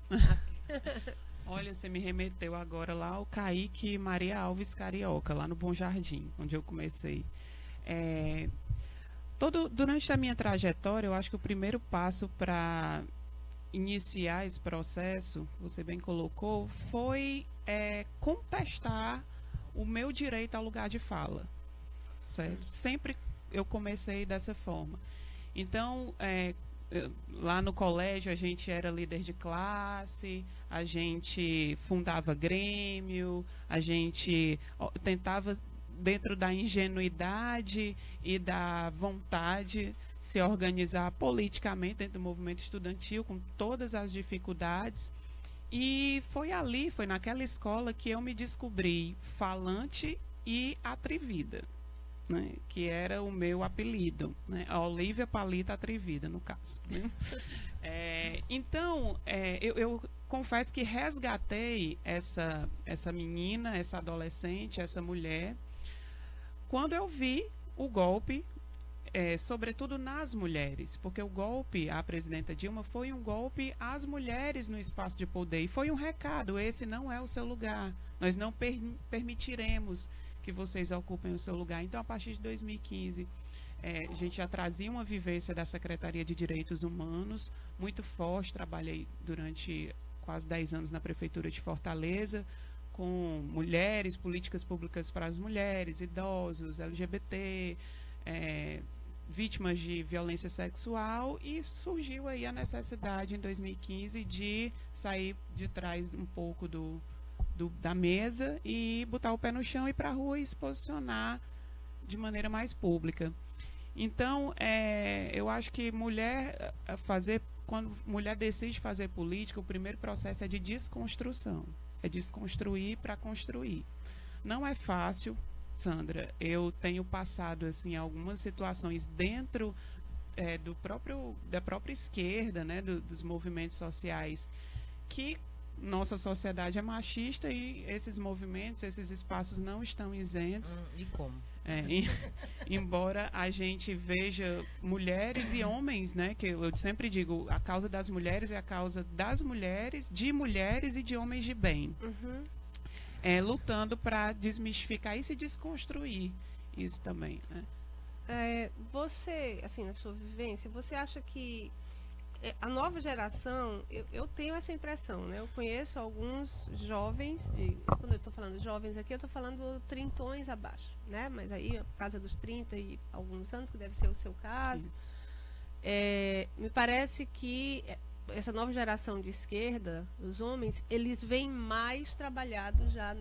Olha, você me remeteu agora lá ao Kaique Maria Alves Carioca, lá no Bom Jardim, onde eu comecei. Durante a minha trajetória, eu acho que o primeiro passo para iniciar esse processo, você bem colocou, foi contestar o meu direito ao lugar de fala, certo? Sempre eu comecei dessa forma. Então, lá no colégio a gente era líder de classe, a gente fundava grêmio, a gente tentava, dentro da ingenuidade e da vontade, se organizar politicamente dentro do movimento estudantil, com todas as dificuldades. E foi naquela escola que eu me descobri falante e atrevida, né, que era o meu apelido, né, a Olívia Palita Atrevida, no caso. Né? Então, eu confesso que resgatei essa menina, essa adolescente, essa mulher, quando eu vi o golpe, sobretudo nas mulheres, porque o golpe à presidenta Dilma foi um golpe às mulheres no espaço de poder, e foi um recado: esse não é o seu lugar, nós não permitiremos que vocês ocupem o seu lugar. Então, a partir de 2015, a gente já trazia uma vivência da Secretaria de Direitos Humanos muito forte. Trabalhei durante quase 10 anos na Prefeitura de Fortaleza, com mulheres, políticas públicas para as mulheres, idosos, LGBT, vítimas de violência sexual, e surgiu aí a necessidade em 2015 de sair de trás um pouco da mesa e botar o pé no chão, ir para a rua e se posicionar de maneira mais pública. Então, eu acho que quando mulher decide fazer política, o primeiro processo é de desconstrução, é desconstruir para construir. Não é fácil, Sandra. Eu tenho passado assim algumas situações dentro da própria esquerda, né, dos movimentos sociais, que nossa sociedade é machista, e esses movimentos, esses espaços não estão isentos. E como? Embora a gente veja mulheres e homens, né, que eu sempre digo, a causa das mulheres é a causa das mulheres, de mulheres e de homens de bem. Lutando para desmistificar e se desconstruir isso também, né? Você, assim, na sua vivência, você acha que a nova geração, eu tenho essa impressão, né? Eu conheço alguns jovens, quando eu estou falando jovens aqui, eu estou falando trintões abaixo, né? Mas aí, por causa dos 30 e alguns anos, que deve ser o seu caso, me parece que essa nova geração de esquerda, os homens, eles vêm mais trabalhados já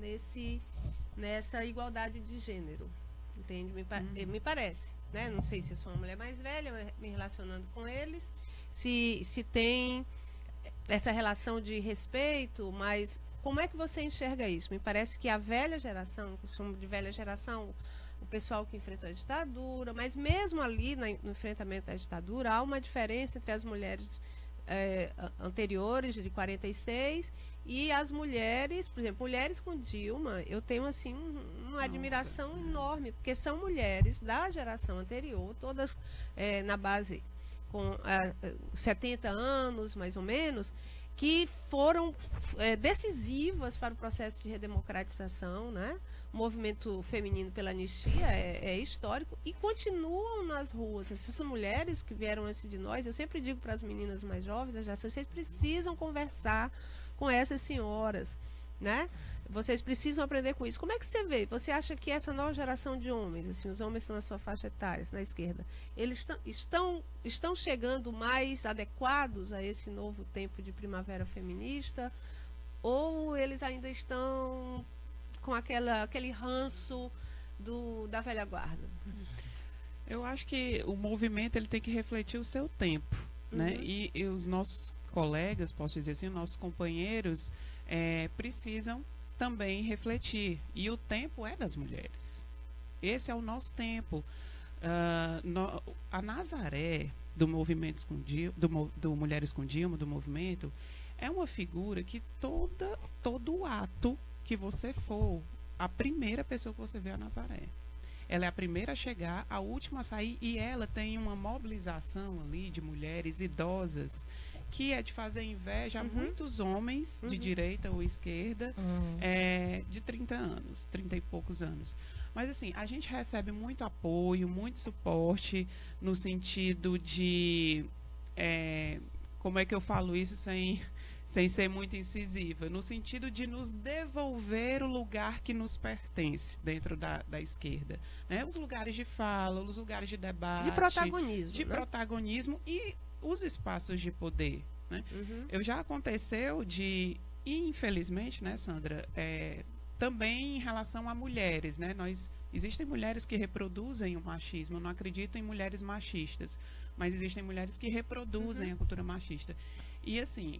nessa igualdade de gênero, entende? Me parece, né? Não sei se eu sou uma mulher mais velha, me relacionando com eles, se tem essa relação de respeito, mas como é que você enxerga isso? Me parece que a velha geração, que eu chamo de velha geração, o pessoal que enfrentou a ditadura, mas mesmo ali no enfrentamento da ditadura, há uma diferença entre as mulheres anteriores, de 46, e as mulheres, por exemplo, mulheres com Dilma, eu tenho assim uma admiração enorme, porque são mulheres da geração anterior, todas na base com 70 anos, mais ou menos, que foram decisivas para o processo de redemocratização, né? O movimento feminino pela anistia é histórico, e continuam nas ruas. Essas mulheres que vieram antes de nós, eu sempre digo para as meninas mais jovens, vocês precisam conversar com essas senhoras, né? Vocês precisam aprender com isso. Como é que você vê? Você acha que essa nova geração de homens, assim, os homens estão na sua faixa etária, na esquerda, eles estão chegando mais adequados a esse novo tempo de primavera feminista, ou eles ainda estão com aquele ranço da velha guarda? Eu acho que o movimento ele tem que refletir o seu tempo, né? E os nossos colegas, posso dizer assim, nossos companheiros precisam também refletir. E o tempo é das mulheres. Esse é o nosso tempo. A Nazaré do movimento do Mulheres com Dilma, do movimento, é uma figura que todo ato que você for, a primeira pessoa que você vê é a Nazaré. Ela é a primeira a chegar, a última a sair, e ela tem uma mobilização ali de mulheres idosas que é de fazer inveja a muitos homens de direita ou esquerda de 30 anos, 30 e poucos anos. Mas assim, a gente recebe muito apoio, muito suporte, no sentido de como é que eu falo isso sem ser muito incisiva, no sentido de nos devolver o lugar que nos pertence dentro da esquerda, né? Os lugares de fala, os lugares de debate, de protagonismo e os espaços de poder, né? Já aconteceu e infelizmente, né, Sandra, também em relação a mulheres, né? Existem mulheres que reproduzem o machismo, eu não acredito em mulheres machistas, mas existem mulheres que reproduzem a cultura machista. E assim,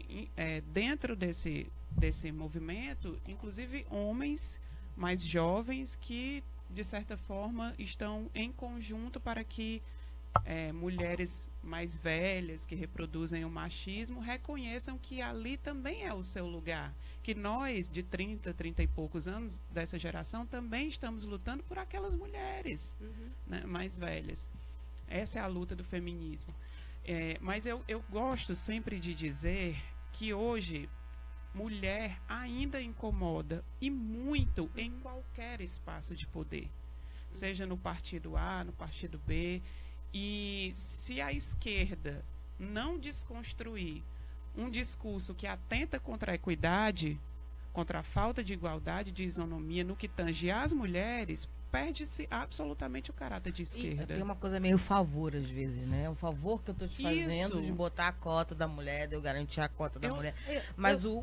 dentro desse movimento, inclusive homens mais jovens que, de certa forma, estão em conjunto para que mulheres mais velhas que reproduzem o machismo reconheçam que ali também é o seu lugar. Que nós, de 30 e poucos anos dessa geração, também estamos lutando por aquelas mulheres né, mais velhas. Essa é a luta do feminismo. Mas eu gosto sempre de dizer que hoje mulher ainda incomoda, e muito, em qualquer espaço de poder. Seja no partido A, no partido B. E se a esquerda não desconstruir um discurso que atenta contra a equidade, contra a falta de igualdade, de isonomia, no que tange às mulheres, perde-se absolutamente o caráter de esquerda. E tem uma coisa meio favor, às vezes, né? Um favor que eu estou te fazendo de botar a cota da mulher, de eu garantir a cota da mulher. Mas um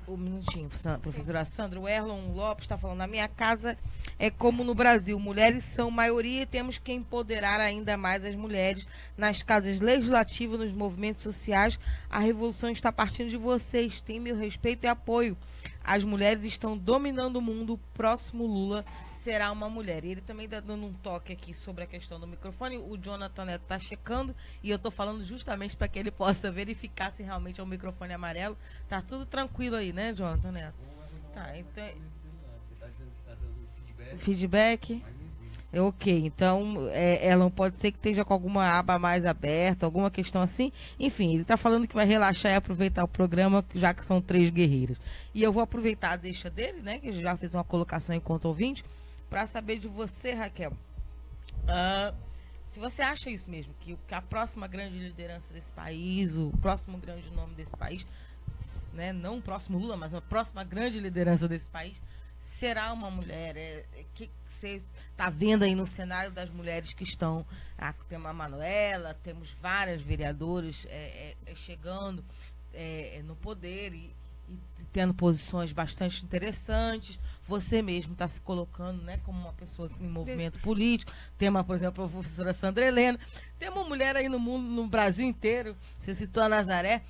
minutinho, professora Sandra, o Erlon Lopes está falando, na minha casa é como no Brasil, mulheres são maioria e temos que empoderar ainda mais as mulheres nas casas legislativas, nos movimentos sociais. A revolução está partindo de vocês, tem meu respeito e apoio. As mulheres estão dominando o mundo, o próximo Lula será uma mulher. E ele também está dando um toque aqui sobre a questão do microfone. O Jonathan Neto está checando e eu estou falando justamente para que ele possa verificar se realmente é um microfone amarelo. Tá tudo tranquilo aí, né, Jonathan Neto? Tá, então... O feedback... Ok, então ela pode ser que esteja com alguma aba mais aberta, alguma questão assim. Enfim, ele está falando que vai relaxar e aproveitar o programa, já que são 3 guerreiras. E eu vou aproveitar a deixa dele, né, que já fez uma colocação enquanto ouvinte, para saber de você, Raquel. Se você acha isso mesmo, que a próxima grande liderança desse país, o próximo grande nome desse país, né, não o próximo Lula, mas a próxima grande liderança desse país, será uma mulher, que você está vendo aí no cenário das mulheres que estão, temos a Manuela, temos várias vereadoras chegando no poder e tendo posições bastante interessantes. Você mesmo está se colocando, né, como uma pessoa em movimento político. Temos, por exemplo, a professora Sandra Helena. Tem uma mulher aí no mundo, no Brasil inteiro, você citou a Nazaré,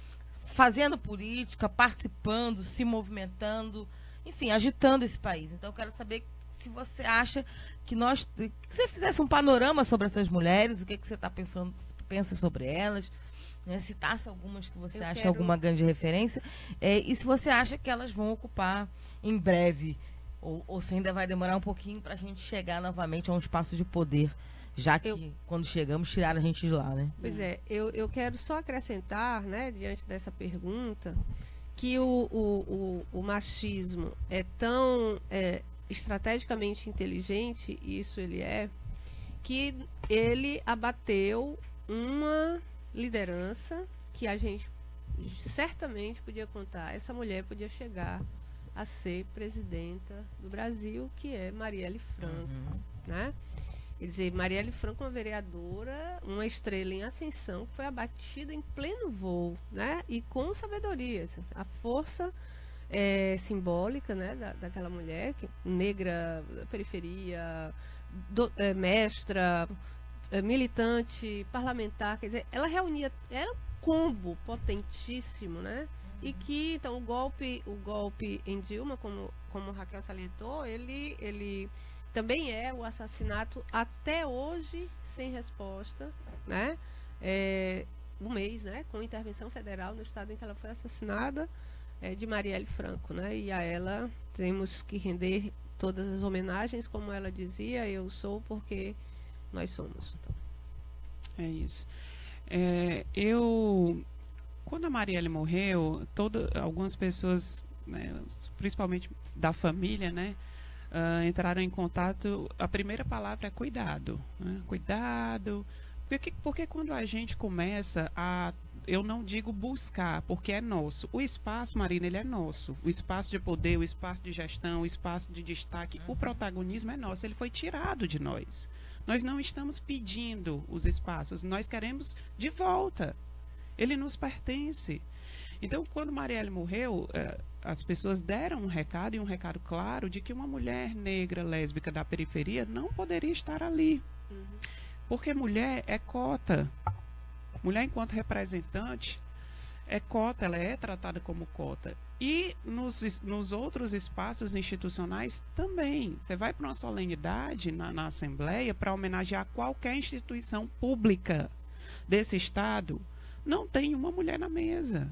fazendo política, participando, se movimentando, enfim, agitando esse país. Então, eu quero saber se você acha que você fizesse um panorama sobre essas mulheres, o que você está pensando, pensa sobre elas, né? Citasse algumas que você acha alguma grande referência, e se você acha que elas vão ocupar em breve, ou se ainda vai demorar um pouquinho para a gente chegar novamente a um espaço de poder, já que quando chegamos tiraram a gente de lá, né? Pois é, eu quero só acrescentar, né, diante dessa pergunta, que o machismo é tão estrategicamente inteligente, isso ele que ele abateu uma liderança que a gente certamente podia contar. Essa mulher podia chegar a ser presidenta do Brasil, que é Marielle Franco, né? Quer dizer, Marielle Franco, uma vereadora, uma estrela em ascensão, que foi abatida em pleno voo, né? E com sabedoria. A força simbólica, né, daquela mulher, negra, da periferia, mestra, militante, parlamentar, quer dizer, ela reunia, era um combo potentíssimo, né? E que, então, o golpe em Dilma, como Raquel salientou, ele também é o assassinato até hoje sem resposta, né? Um mês, né? Com intervenção federal no estado em que ela foi assassinada, de Marielle Franco, né? E a ela temos que render todas as homenagens, como ela dizia, eu sou porque nós somos. Então. É isso. Quando a Marielle morreu, algumas pessoas, né, principalmente da família, né, entraram em contato. A primeira palavra é cuidado, né? Cuidado, porque quando a gente começa a, eu não digo buscar, porque é nosso. O espaço, Marina, ele é nosso. O espaço de poder, o espaço de gestão, o espaço de destaque, o protagonismo é nosso. Ele foi tirado de nós. Nós não estamos pedindo os espaços, nós queremos de volta. Ele nos pertence. Então, quando Marielle morreu, as pessoas deram um recado, e um recado claro, de que uma mulher negra, lésbica da periferia não poderia estar ali. Porque mulher é cota. Mulher, enquanto representante, é cota, ela é tratada como cota. E nos outros espaços institucionais também. Você vai para uma solenidade na Assembleia para homenagear qualquer instituição pública desse Estado, não tem uma mulher na mesa.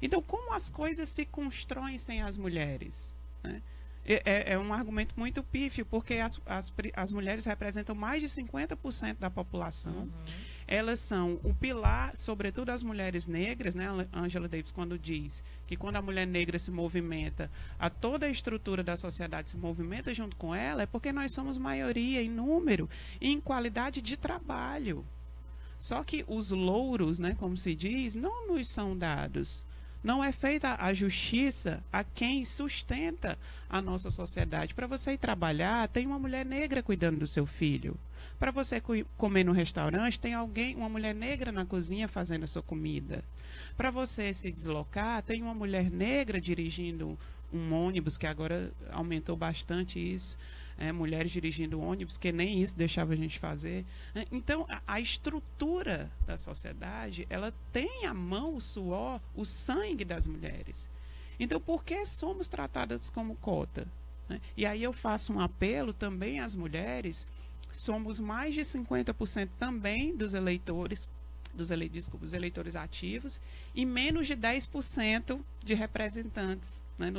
Então, como as coisas se constroem sem as mulheres? Né? É um argumento muito pífio, porque as mulheres representam mais de 50% da população. Elas são o pilar, sobretudo as mulheres negras, né? A Angela Davis, quando diz que quando a mulher negra se movimenta, toda a estrutura da sociedade se movimenta junto com ela, é porque nós somos maioria em número e em qualidade de trabalho. Só que os louros, né, como se diz, não nos são dados. Não é feita a justiça a quem sustenta a nossa sociedade. Para você ir trabalhar, tem uma mulher negra cuidando do seu filho. Para você comer no restaurante, tem uma mulher negra na cozinha fazendo a sua comida. Para você se deslocar, tem uma mulher negra dirigindo um ônibus, que agora aumentou bastante isso, mulheres dirigindo ônibus, que nem isso deixava a gente fazer. Então, a estrutura da sociedade, ela tem a mão, o suor, o sangue das mulheres. Então, por que somos tratadas como cota? E aí eu faço um apelo também às mulheres. Somos mais de 50% também dos eleitores, dos eleitores ativos, e menos de 10% de representantes, né,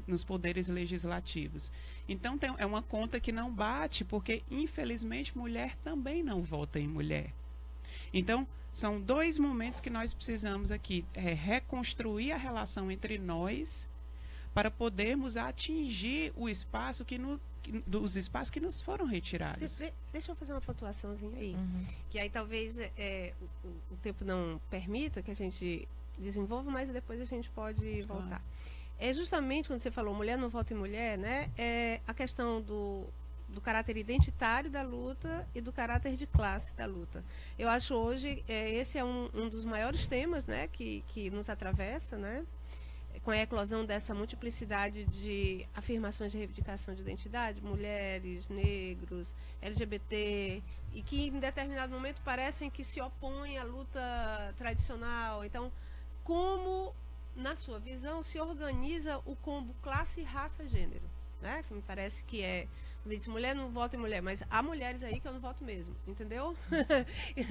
nos poderes legislativos. Então, é uma conta que não bate, porque, infelizmente, mulher também não vota em mulher. Então, são dois momentos que nós precisamos aqui, reconstruir a relação entre nós para podermos atingir o espaço dos espaços que nos foram retirados. Deixa eu fazer uma pontuaçãozinha aí, que aí talvez o tempo não permita que a gente desenvolva, mas depois a gente pode voltar. É justamente quando você falou mulher não vota em mulher, né? É a questão do caráter identitário da luta e do caráter de classe da luta. Eu acho hoje esse é um dos maiores temas, né, que nos atravessa, né? Com a eclosão dessa multiplicidade de afirmações de reivindicação de identidade, mulheres, negros, LGBT, e que em determinado momento parecem que se opõem à luta tradicional. Então, como, na sua visão, se organiza o combo classe, raça, gênero? Né? Que me parece que diz, mulher não vota em mulher, mas há mulheres aí que eu não voto mesmo, entendeu?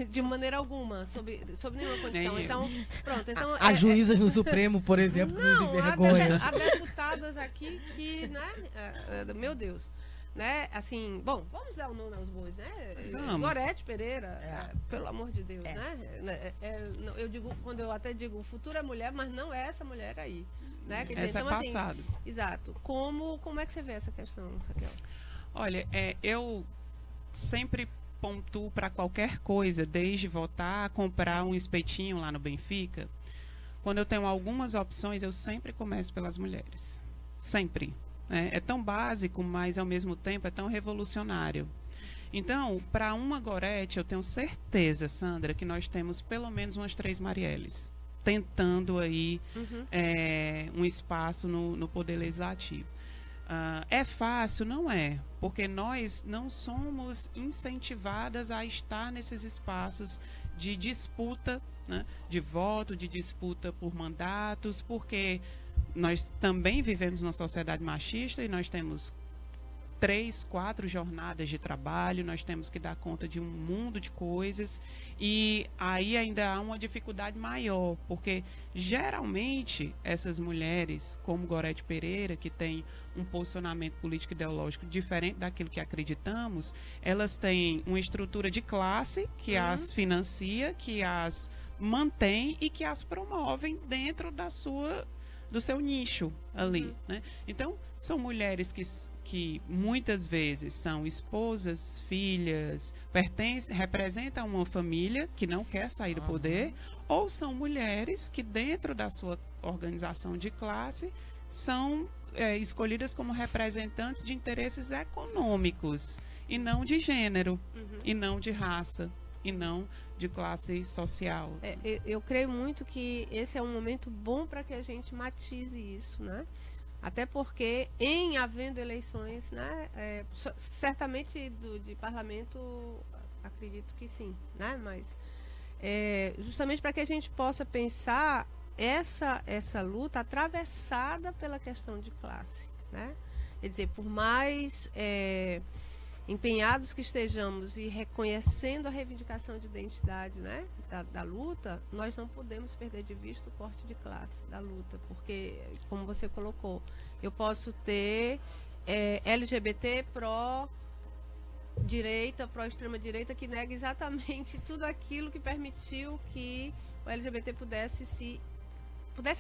De maneira alguma, sob nenhuma condição. Então, pronto. Então, as juízas no Supremo, por exemplo, nos envergonham. Há deputadas aqui que, né, meu Deus, né, assim, bom, vamos dar o nome aos bois, né? Vamos. Gorete Pereira, pelo amor de Deus, né? Eu digo, quando eu até digo futura mulher, mas não é essa mulher aí, né? Quer dizer, essa então, é passado. Assim, exato. Como é que você vê essa questão, Raquel? Olha, eu sempre pontuo para qualquer coisa, desde votar, comprar um espetinho lá no Benfica. Quando eu tenho algumas opções, eu sempre começo pelas mulheres. Sempre. É tão básico, mas ao mesmo tempo é tão revolucionário. Então, para uma Gorete, eu tenho certeza, Sandra, que nós temos pelo menos umas 3 Marielles tentando aí um espaço no Poder Legislativo. É fácil? Não é, porque nós não somos incentivadas a estar nesses espaços de disputa, né, de voto, de disputa por mandatos, porque nós também vivemos numa sociedade machista e nós temos 3, 4 jornadas de trabalho, nós temos que dar conta de um mundo de coisas, e aí ainda há uma dificuldade maior, porque geralmente essas mulheres, como Gorete Pereira, que tem um posicionamento político ideológico diferente daquilo que acreditamos, elas têm uma estrutura de classe que as financia, que as mantém e que as promovem dentro do seu nicho ali, né? Então, são mulheres que muitas vezes são esposas, filhas, representam uma família que não quer sair do poder, ou são mulheres que dentro da sua organização de classe são escolhidas como representantes de interesses econômicos e não de gênero, e não de raça, e não de classe social. Eu creio muito que esse é um momento bom para que a gente matize isso, né? Até porque, em havendo eleições, né, certamente de parlamento, acredito que sim, né? Mas justamente para que a gente possa pensar essa luta atravessada pela questão de classe, né? Quer dizer, por mais empenhados que estejamos e reconhecendo a reivindicação de identidade, né, da luta, nós não podemos perder de vista o corte de classe da luta, porque, como você colocou, eu posso ter LGBT pró-direita, pró-extrema-direita, que nega exatamente tudo aquilo que permitiu que o LGBT pudesse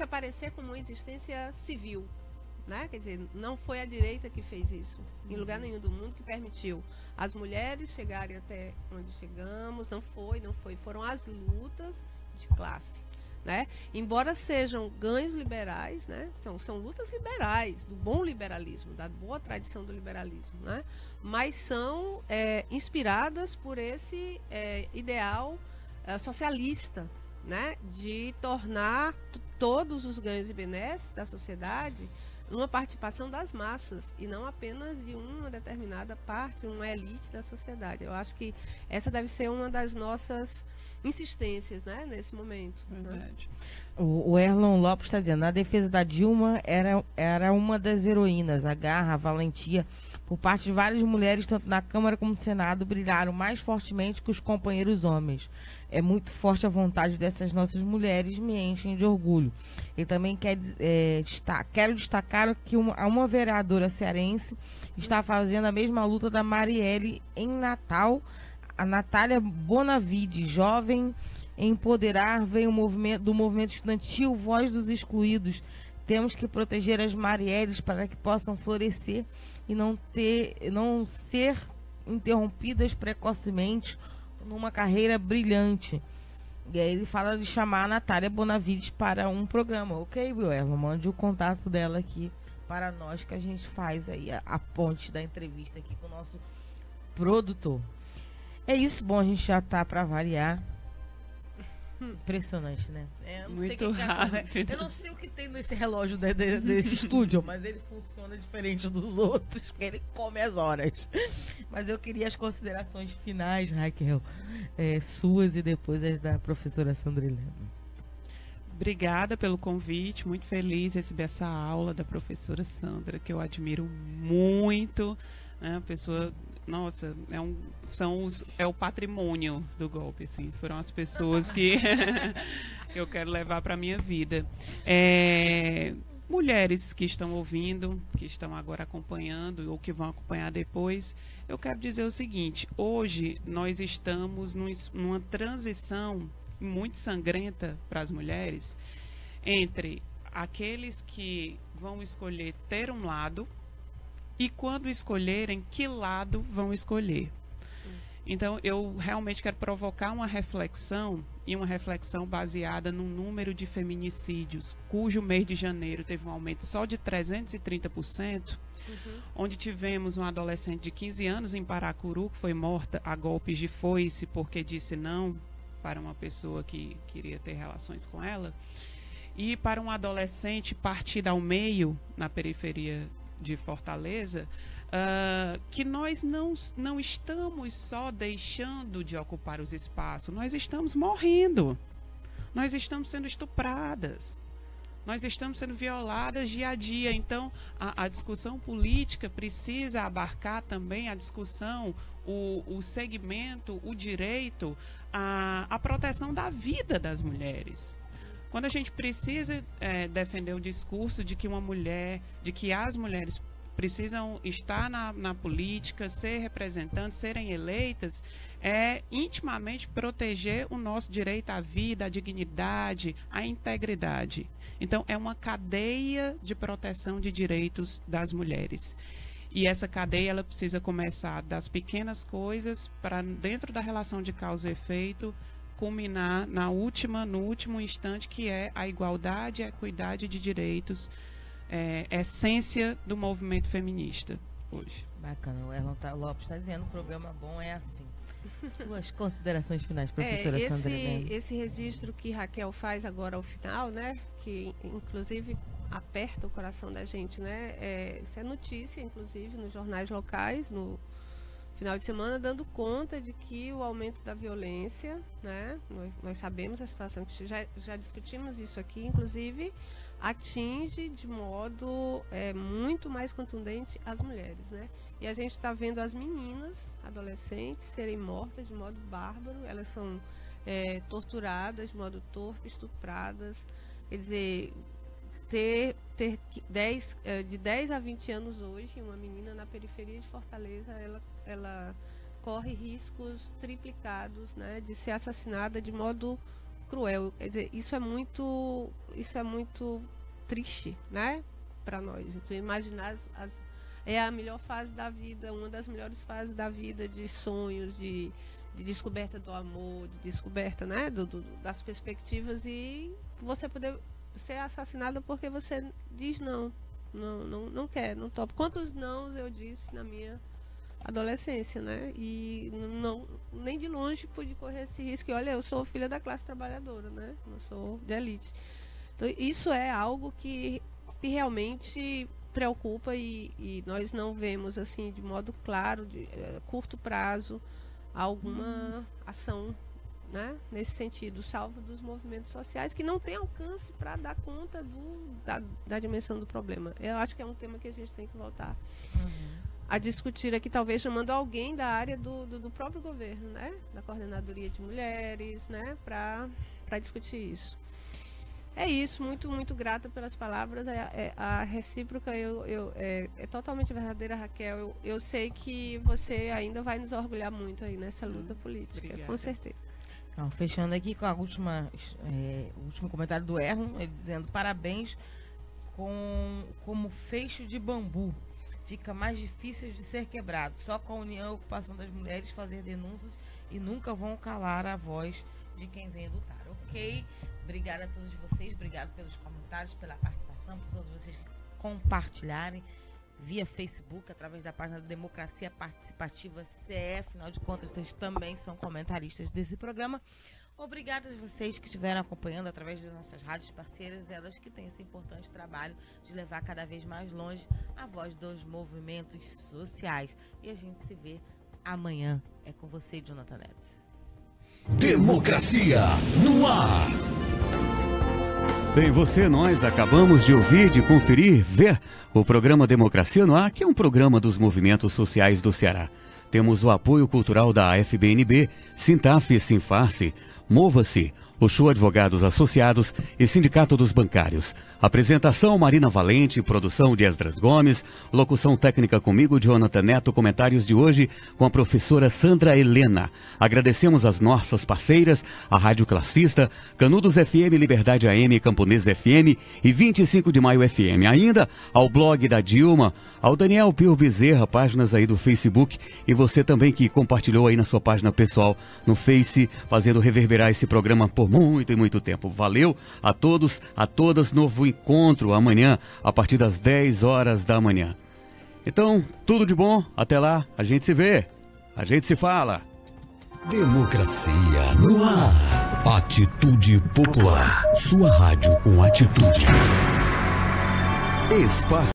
aparecer como uma existência civil. Né? Quer dizer, não foi a direita que fez isso, em lugar nenhum do mundo que permitiu as mulheres chegarem até onde chegamos, não foi, foram as lutas de classe, né? Embora sejam ganhos liberais, né? São lutas liberais, do bom liberalismo, da boa tradição do liberalismo, né? Mas são inspiradas por esse ideal socialista, né? De tornar todos os ganhos e benesses da sociedade uma participação das massas e não apenas de uma determinada parte, uma elite da sociedade. Eu acho que essa deve ser uma das nossas insistências, né, nesse momento. Verdade. O Erlon Lopes está dizendo, na defesa da Dilma era uma das heroínas, a garra, a valentia, por parte de várias mulheres, tanto na Câmara como no Senado, brilharam mais fortemente que os companheiros homens. É muito forte a vontade dessas nossas mulheres, me enchem de orgulho. E também quero destacar que uma vereadora cearense está fazendo a mesma luta da Marielle em Natal, a Natália Bonavide, jovem empoderar, veio do movimento estudantil Voz dos Excluídos. Temos que proteger as Marielles para que possam florescer e não ser interrompidas precocemente numa carreira brilhante. E aí ele fala de chamar a Natália Bonavides para um programa. Ok, Erlon, mande o contato dela aqui para nós, que a gente faz aí a ponte da entrevista aqui com o nosso produtor. É isso, bom, a gente já tá para variar. Impressionante, né? Muito rápido. Eu não sei o que tem nesse relógio desse estúdio, mas ele funciona diferente dos outros, que ele come as horas. Mas eu queria as considerações finais, Raquel, suas e depois as da professora Sandra Helena. Obrigada pelo convite, muito feliz de receber essa aula da professora Sandra, que eu admiro muito, né? A pessoa... Nossa, é o patrimônio do golpe, assim. Foram as pessoas que eu quero levar para a minha vida. Mulheres que estão ouvindo, que estão agora acompanhando ou que vão acompanhar depois, eu quero dizer o seguinte: hoje nós estamos numa transição muito sangrenta para as mulheres entre aqueles que vão escolher ter um lado e quando escolherem, que lado vão escolher. Então, eu realmente quero provocar uma reflexão, e uma reflexão baseada no número de feminicídios, cujo mês de janeiro teve um aumento só de 330%, onde tivemos uma adolescente de 15 anos em Paracuru, que foi morta a golpes de foice porque disse não para uma pessoa que queria ter relações com ela, e para um adolescente partida ao meio, na periferia de Fortaleza, que nós não estamos só deixando de ocupar os espaços, nós estamos morrendo, nós estamos sendo estupradas, nós estamos sendo violadas dia a dia. Então, a discussão política precisa abarcar também a discussão, o segmento, o direito, a proteção da vida das mulheres. Quando a gente precisa defender o discurso de que as mulheres precisam estar na política, ser representantes, serem eleitas, é intimamente proteger o nosso direito à vida, à dignidade, à integridade. Então, é uma cadeia de proteção de direitos das mulheres. E essa cadeia ela precisa começar das pequenas coisas para, dentro da relação de causa e efeito, culminar no último instante, que é a igualdade e a equidade de direitos, essência do movimento feminista hoje. Bacana, o Erlon Lopes está dizendo, o programa bom é assim. Suas considerações finais, professora Sandra Helena. Esse registro que Raquel faz agora ao final, né, que inclusive aperta o coração da gente, né, isso é notícia, inclusive, nos jornais locais, no final de semana, dando conta de que o aumento da violência, né, nós sabemos a situação, que já discutimos isso aqui, inclusive, atinge de modo muito mais contundente as mulheres, né? E a gente está vendo as meninas, adolescentes, serem mortas de modo bárbaro, elas são torturadas de modo torpe, estupradas, quer dizer, ter de 10 a 20 anos hoje, uma menina na periferia de Fortaleza, ela corre riscos triplicados, né, de ser assassinada de modo cruel. Quer dizer, isso é muito triste, né, para nós. Então, imaginar é a melhor fase da vida, uma das melhores fases da vida, de sonhos, de descoberta do amor, de descoberta, né, das perspectivas, e você poder ser assassinada porque você diz não quer, não topa. Quantos nãos eu disse na minha adolescência, né? E nem de longe pude correr esse risco. E olha, eu sou filha da classe trabalhadora, né? Não sou de elite. Então, isso é algo que realmente preocupa, e nós não vemos, assim, de modo claro, de curto prazo, alguma ação, né, nesse sentido, salvo dos movimentos sociais, que não tem alcance para dar conta da dimensão do problema. Eu acho que é um tema que a gente tem que voltar a discutir aqui, talvez chamando alguém da área do próprio governo, né, da Coordenadoria de Mulheres, né, para discutir isso. É isso, muito, muito grata pelas palavras. A recíproca é totalmente verdadeira, Raquel. Eu sei que você ainda vai nos orgulhar muito aí nessa luta política, obrigada. Com certeza. Então, fechando aqui com o último comentário do Erron, ele dizendo: parabéns, como fecho de bambu, fica mais difícil de ser quebrado. Só com a união e a ocupação das mulheres fazer denúncias, e nunca vão calar a voz de quem vem lutar. Ok? Obrigada a todos vocês, obrigado pelos comentários, pela participação, por todos vocês que compartilharem via Facebook, através da página da Democracia Participativa CE. Afinal de contas, vocês também são comentaristas desse programa. Obrigada a vocês que estiveram acompanhando através das nossas rádios parceiras, elas que têm esse importante trabalho de levar cada vez mais longe a voz dos movimentos sociais. E a gente se vê amanhã. É com você, Jonathan Neto. Democracia no ar. Bem, nós acabamos de ouvir, de conferir, ver o programa Democracia no Ar, que é um programa dos movimentos sociais do Ceará. Temos o apoio cultural da FBNB, Sintaf e Sinfarce, Mova-se, Oxô Advogados Associados e Sindicato dos Bancários. Apresentação: Marina Valente, produção de Esdras Gomes, locução técnica comigo, Jonathan Neto, comentários de hoje com a professora Sandra Helena. Agradecemos as nossas parceiras, a Rádio Classista, Canudos FM, Liberdade AM, Camponês FM e 25 de Maio FM. Ainda ao blog da Dilma, ao Daniel Pio Bezerra, páginas aí do Facebook, e você também que compartilhou aí na sua página pessoal no Face, fazendo reverberar esse programa por muito e muito tempo. Valeu a todos, a todas. Novo encontro amanhã a partir das 10 horas da manhã. Então, tudo de bom. Até lá, a gente se vê, a gente se fala. Democracia no ar. Atitude Popular. Sua rádio com atitude. Espaço